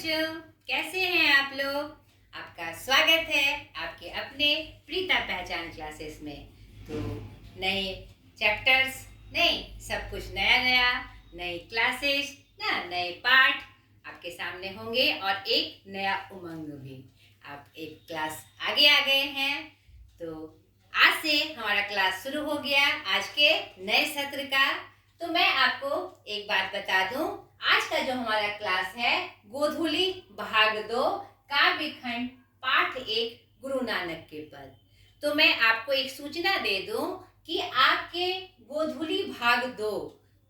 बच्चों, कैसे हैं आप लोग। आपका स्वागत है आपके अपने प्रीता पहचान क्लासेस में। तो नए चैप्टर्स, नहीं सब कुछ नया नया, नई क्लासेस ना, नए पाठ आपके सामने होंगे और एक नया उमंग भी। आप एक क्लास आगे आ गए हैं, तो आज से हमारा क्लास शुरू हो गया आज के नए सत्र का। तो मैं आपको एक बात बता दूं, आज का जो हमारा क्लास है गोधूली भाग 2 काव्य खंड पाठ 1 गुरु नानक के पद। तो मैं आपको एक सूचना दे दूं कि आपके गोधूली भाग 2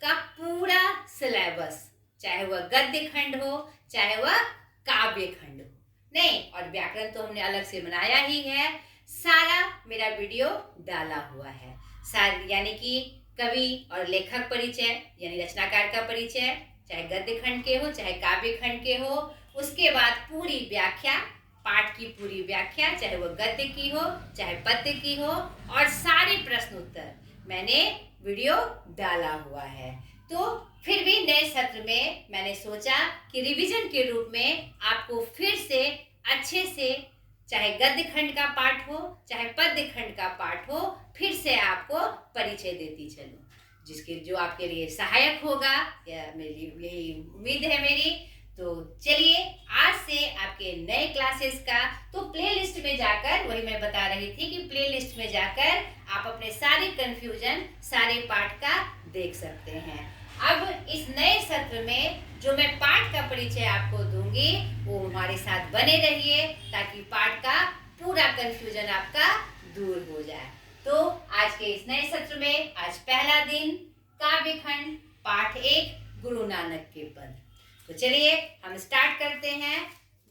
का पूरा सिलेबस, चाहे वह गद्य खंड हो चाहे वह काव्य खंड हो, नहीं और व्याकरण तो हमने अलग से बनाया ही है, सारा मेरा वीडियो डाला हुआ है। यानी कि कवि और लेखक परिचय यानी रचनाकार का परिचय, चाहे गद्य खंड के हो चाहे काव्य खंड के हो, उसके बाद पूरी व्याख्या, पाठ की पूरी व्याख्या, चाहे वो गद्य की हो चाहे पद्य की हो, और सारे प्रश्न उत्तर मैंने वीडियो डाला हुआ है। तो फिर भी नए सत्र में मैंने सोचा कि रिवीजन के रूप में आपको फिर से अच्छे से, चाहे गद्य खंड का पाठ हो चाहे पद्य खंड का पाठ हो, फिर से आपको परिचय देती चलूं, जिसके जो आपके लिए सहायक होगा, या मेरी यही उम्मीद है मेरी। तो चलिए आज से आपके नए क्लासेस का, तो प्लेलिस्ट में जाकर, वही मैं बता रही थी कि प्लेलिस्ट में जाकर आप अपने सारे कंफ्यूजन, सारे पाठ का देख सकते हैं। अब इस नए सत्र में जो मैं पाठ का परिचय आपको दूंगी वो हमारे साथ बने रहिए, ताकि पाठ का पूरा कंफ्यूजन आपका दूर हो जाए। तो आज के इस नए सत्र में आज पहला दिन काव्य खंड पाठ 1 गुरु नानक के पद। तो चलिए हम स्टार्ट करते हैं।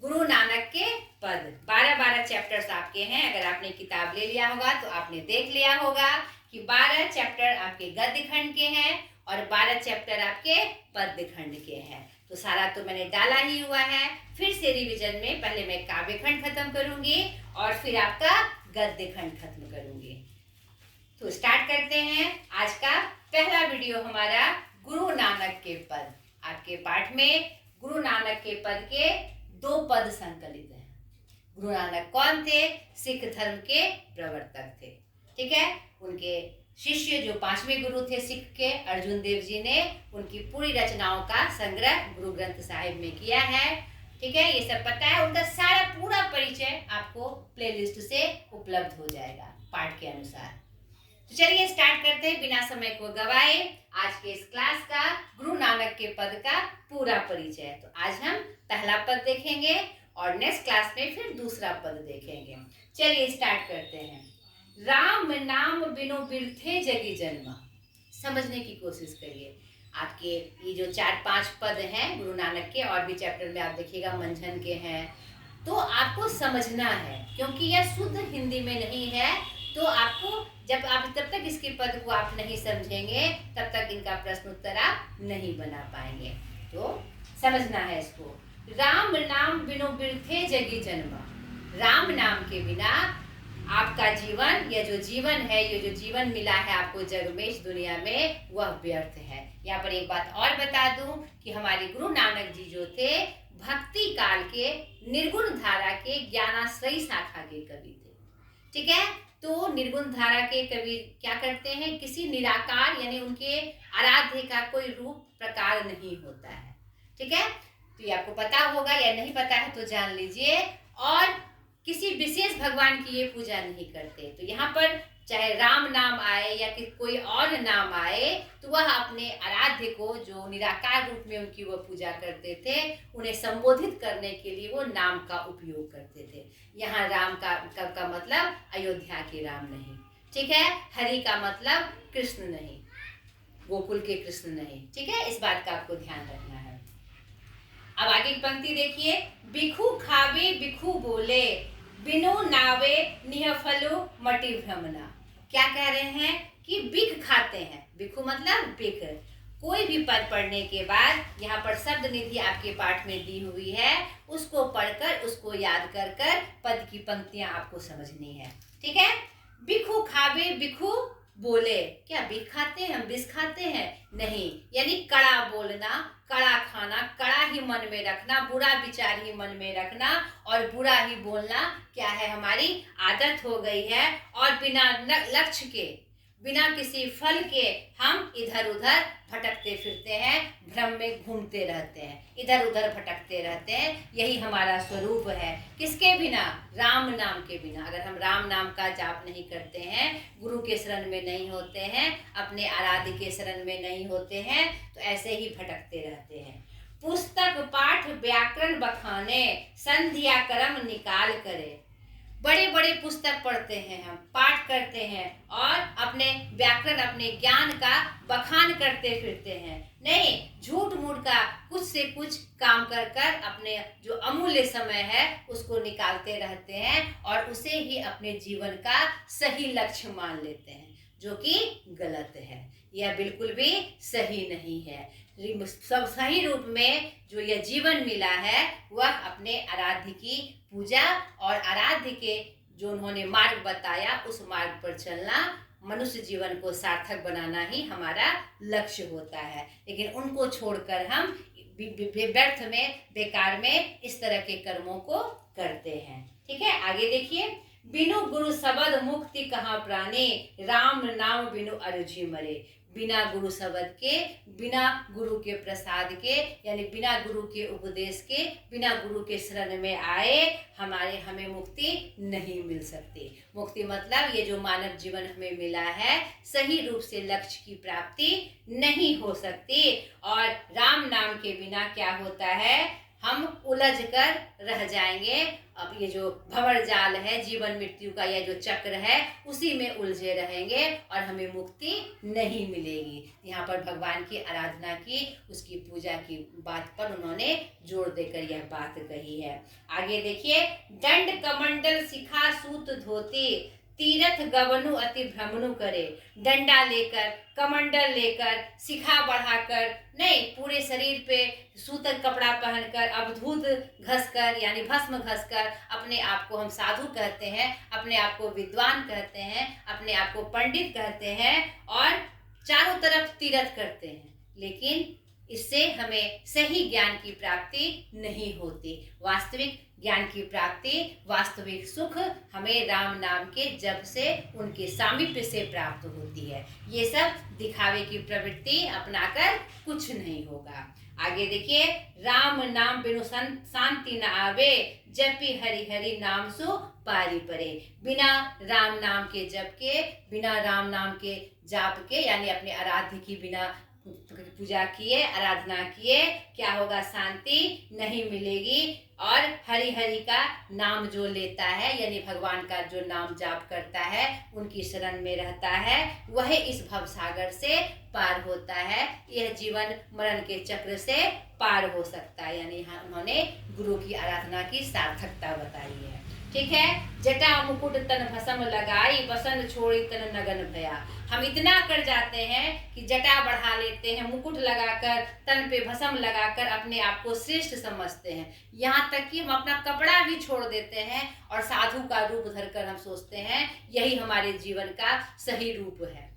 गुरु नानक के पद 12-12 चैप्टर्स आपके हैं। अगर आपने किताब ले लिया होगा तो आपने देख लिया होगा कि 12 चैप्टर आपके गद्य खंड के हैं और 12 चैप्टर आपके पद्य खंड के हैं। तो सारा तो मैंने डाला ही हुआ है। फिर से रिवीजन में पहले मैं काव्य खंड खत्म करूंगी और फिर आपका गद्य खंड खत्म करूंगी। तो स्टार्ट करते हैं। आज का पहला वीडियो हमारा गुरु नानक के पद। आपके पाठ में गुरु नानक के पद के 2 पद संकलित हैं। गुरु नानक कौन थे? सिख धर्म के प्रवर्तक थे। ठीक है, उनके शिष्य जो 5वें गुरु थे सिख के, अर्जुन देव जी ने उनकी पूरी रचनाओं का संग्रह गुरु ग्रंथ साहिब में किया है। ठीक है, ये सब पता है। उनका सारा पूरा परिचय आपको प्लेलिस्ट से उपलब्ध हो जाएगा पाठ के अनुसार। तो चलिए स्टार्ट करते हैं बिना समय को गवाए आज के इस क्लास का गुरु नानक के पद का पूरा परिचय। तो आज हम पहला पद देखेंगे और नेक्स्ट क्लास में फिर दूसरा पद देखेंगे। चलिए स्टार्ट करते हैं। राम नाम बिनु बिरथे जगी जन्मा। समझने की कोशिश करिए। आपके ये जो 4-5 पद हैं गुरु नानक के, और भी चैप्टर में आप देखिएगा मंझन के हैं, तो आपको समझना है क्योंकि यह शुद्ध हिंदी में नहीं है। तो आपको जब आप तब तक इसके पद को आप नहीं समझेंगे तब तक इनका प्रश्न उत्तर आप नहीं बना पाएंगे। तो समझना है इसको। राम नाम बिनु बिरथे जगी जन्मा। राम नाम के बिना आपका जीवन, यह जो जीवन है, ये जो जीवन मिला है आपको जग में, इस दुनिया में, वह व्यर्थ है। यहाँ पर एक बात और बता दूं कि हमारे गुरु नानक जी जो थे भक्ति काल के निर्गुण धारा के ज्ञानाश्रयी शाखा के कवि थे। ठीक है, तो निर्गुण धारा के कवि क्या करते हैं? किसी निराकार यानी उनके आराध्य का कोई रूप प्रकार नहीं होता है। ठीक है, तो ये आपको पता होगा, या नहीं पता है तो जान लीजिए। और किसी विशेष भगवान की ये पूजा नहीं करते। तो यहाँ पर चाहे राम नाम आए या कि कोई और नाम आए, तो वह अपने आराध्य को जो निराकार रूप में उनकी वह पूजा करते थे, उन्हें संबोधित करने के लिए वो नाम का उपयोग करते थे। यहाँ राम का मतलब अयोध्या के राम नहीं। ठीक है, हरि का मतलब कृष्ण नहीं, गोकुल के कृष्ण नहीं। ठीक है, इस बात का आपको ध्यान रखना है। अब आगे की पंक्ति देखिए। बिखु खावे बिखु बोले, बिनु नावे निहफलु मटि भ्रमना। क्या कह रहे हैं कि बिख खाते हैं। बिखु मतलब बिख। कोई भी पद पढ़ने के बाद यहाँ पर शब्द निधि आपके पाठ में दी हुई है, उसको पढ़कर उसको याद कर कर पद की पंक्तियां आपको समझनी है। ठीक है, बिखु खावे बिखु बोले, क्या बिख खाते हैं हम, विष खाते हैं? नहीं, यानी कड़ा बोलना, कड़ा खाना, कड़ा ही मन में रखना, बुरा विचार ही मन में रखना और बुरा ही बोलना क्या है, हमारी आदत हो गई है। और बिना लक्ष्य के, बिना किसी फल के हम इधर उधर भटकते फिरते हैं, भ्रम में घूमते रहते हैं, इधर उधर भटकते रहते हैं। यही हमारा स्वरूप है। किसके बिना? राम नाम के बिना। अगर हम राम नाम का जाप नहीं करते हैं, गुरु के शरण में नहीं होते हैं, अपने आराध्य के शरण में नहीं होते हैं, तो ऐसे ही भटकते रहते हैं। पुस्तक पाठ व्याकरण बखाने, संध्या कर्म निकाल करे। बड़े बड़े पुस्तक पढ़ते हैं, हम पाठ करते हैं और अपने व्याकरण, अपने ज्ञान का बखान करते फिरते हैं। नहीं, झूठ मूठ का कुछ से कुछ काम कर कर अपने जो अमूल्य समय है उसको निकालते रहते हैं और उसे ही अपने जीवन का सही लक्ष्य मान लेते हैं, जो कि गलत है। यह बिल्कुल भी सही नहीं है। सब सही रूप में जो यह जीवन मिला है वह अपने आराध्य की पूजा और आराध्य के जो उन्होंने मार्ग बताया उस मार्ग पर चलना, मनुष्य जीवन को सार्थक बनाना ही हमारा लक्ष्य होता है। लेकिन उनको छोड़कर हम व्यर्थ में, बेकार में इस तरह के कर्मों को करते हैं। ठीक है, आगे देखिए। बिनु गुरु शबद मुक्ति कहाँ प्राणी, राम नाम बिनु अरुझि मरे। बिना गुरु शब्द के, बिना गुरु के प्रसाद के, यानी बिना गुरु के उपदेश के, बिना गुरु के शरण में आए हमें मुक्ति नहीं मिल सकती। मुक्ति मतलब ये जो मानव जीवन हमें मिला है, सही रूप से लक्ष्य की प्राप्ति नहीं हो सकती। और राम नाम के बिना क्या होता है, हम उलझ कर रह जाएंगे। अब ये जो भंवर जाल है, जीवन मृत्यु का यह जो चक्र है, उसी में उलझे रहेंगे और हमें मुक्ति नहीं मिलेगी। यहाँ पर भगवान की आराधना की, उसकी पूजा की बात पर उन्होंने जोर देकर यह बात कही है। आगे देखिए। दंड कमंडल शिखा सूत धोती, तीरथ गवनु अति भ्रमणु करे। डंडा लेकर, कमंडल लेकर, शिखा बढ़ाकर, नहीं, पूरे शरीर पे सूतर कपड़ा पहनकर, अवधूत घसकर यानी भस्म घसकर अपने आप को हम साधु कहते हैं, अपने आप को विद्वान कहते हैं, अपने आप को पंडित कहते हैं और चारों तरफ तीरथ करते हैं। लेकिन इससे हमें सही ज्ञान की प्राप्ति नहीं होती। वास्तविक ज्ञान की प्राप्ति, वास्तविक सुख हमें राम नाम के जप से, उनके सामीप्य से प्राप्त होती है। ये सब दिखावे की प्रवृत्ति अपनाकर कुछ नहीं होगा। आगे देखिए। राम नाम बिनु शांति न आवे, जपि हरि हरि नाम सो पारी परे। बिना राम नाम के जप के, बिना राम नाम के जाप के, यानी अपने आराध्य की बिना पूजा किए, आराधना किए, क्या होगा, शांति नहीं मिलेगी। और हरि हरि का नाम जो लेता है, यानी भगवान का जो नाम जाप करता है, उनकी शरण में रहता है, वह इस भवसागर से पार होता है। यह जीवन मरण के चक्र से पार हो सकता है। यानी यहाँ उन्होंने गुरु की आराधना की सार्थकता बताई है। ठीक है। जटा मुकुट तन भस्म लगाई, बसन छोड़ी तन नगन भया। हम इतना कर जाते हैं कि जटा बढ़ा लेते हैं, मुकुट लगाकर, तन पे भस्म लगाकर अपने आप को श्रेष्ठ समझते हैं। यहाँ तक कि हम अपना कपड़ा भी छोड़ देते हैं और साधु का रूप धरकर हम सोचते हैं यही हमारे जीवन का सही रूप है,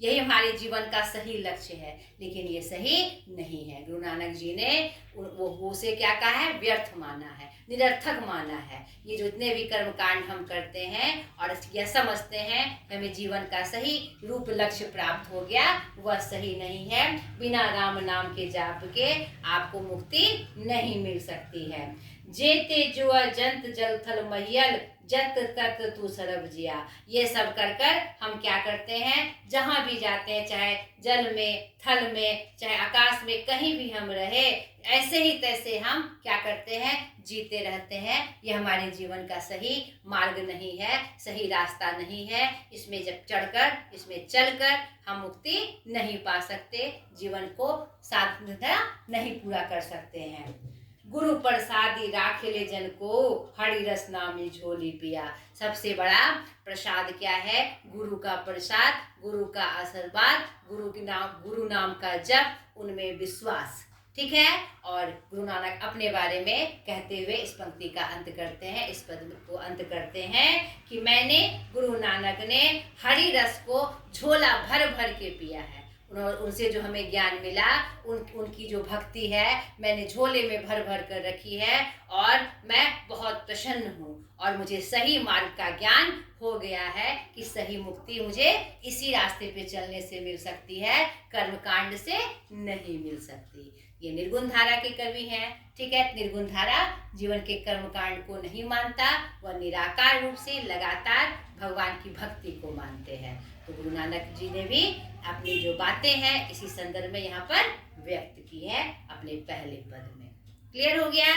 यही हमारे जीवन का सही लक्ष्य है। लेकिन ये सही नहीं है। गुरु नानक जी ने वो उसे क्या कहा है, व्यर्थ माना है, निरर्थक माना है। ये जो इतने भी कर्म कांड हम करते हैं और यह समझते हैं हमें जीवन का सही रूप लक्ष्य प्राप्त हो गया, वह सही नहीं है। बिना राम नाम के जाप के आपको मुक्ति नहीं मिल सकती है। जेते जुआ जंत जल थल महियल, जत तत तू सरब जिया। ये सब कर कर हम क्या करते हैं, जहाँ भी जाते हैं, चाहे जल में, थल में, चाहे आकाश में, कहीं भी हम रहे, ऐसे ही तैसे हम क्या करते हैं, जीते रहते हैं। ये हमारे जीवन का सही मार्ग नहीं है, सही रास्ता नहीं है। इसमें जब चढ़कर, इसमें चलकर हम मुक्ति नहीं पा सकते, जीवन को साधना नहीं पूरा कर सकते हैं। गुरु प्रसादी राख ले जन को, हरि रस नामी झोली पिया। सबसे बड़ा प्रसाद क्या है, गुरु का प्रसाद, गुरु का आशीर्वाद, गुरु नाम का जप, उनमें विश्वास। ठीक है। और गुरु नानक अपने बारे में कहते हुए इस पंक्ति का अंत करते हैं, इस पद को अंत करते हैं कि मैंने, गुरु नानक ने हरि रस को झोला भर भर के पिया है। उनसे जो हमें ज्ञान मिला, उनकी जो भक्ति है मैंने झोले में भर भर कर रखी है और मैं बहुत प्रसन्न हूँ और मुझे सही मार्ग का ज्ञान हो गया है कि सही मुक्ति मुझे इसी रास्ते पे चलने से मिल सकती है, कर्मकांड से नहीं मिल सकती। ये निर्गुण धारा के कवि हैं, ठीक है। निर्गुण धारा जीवन के कर्मकांड को नहीं मानता, वह निराकार रूप से लगातार भगवान की भक्ति को मानते हैं। तो गुरु नानक जी ने भी अपनी जो बातें हैं इसी संदर्भ में यहाँ पर व्यक्त की है अपने पहले पद में। क्लियर हो गया।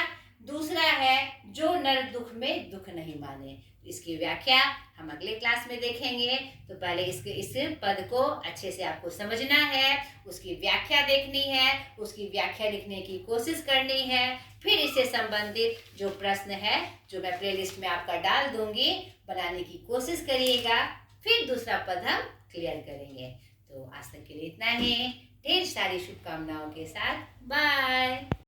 दूसरा है जो नर दुख में दुख नहीं माने। इसकी व्याख्या हम अगले क्लास में देखेंगे। तो पहले इस पद को अच्छे से आपको समझना है, उसकी व्याख्या देखनी है, उसकी व्याख्या लिखने की कोशिश करनी है। फिर इससे संबंधित जो प्रश्न है जो मैं प्लेलिस्ट में आपका डाल दूंगी, बनाने की कोशिश करिएगा। फिर दूसरा पद हम क्लियर करेंगे। तो आज तक के लिए इतना ही। ढेर सारी शुभकामनाओं के साथ बाय।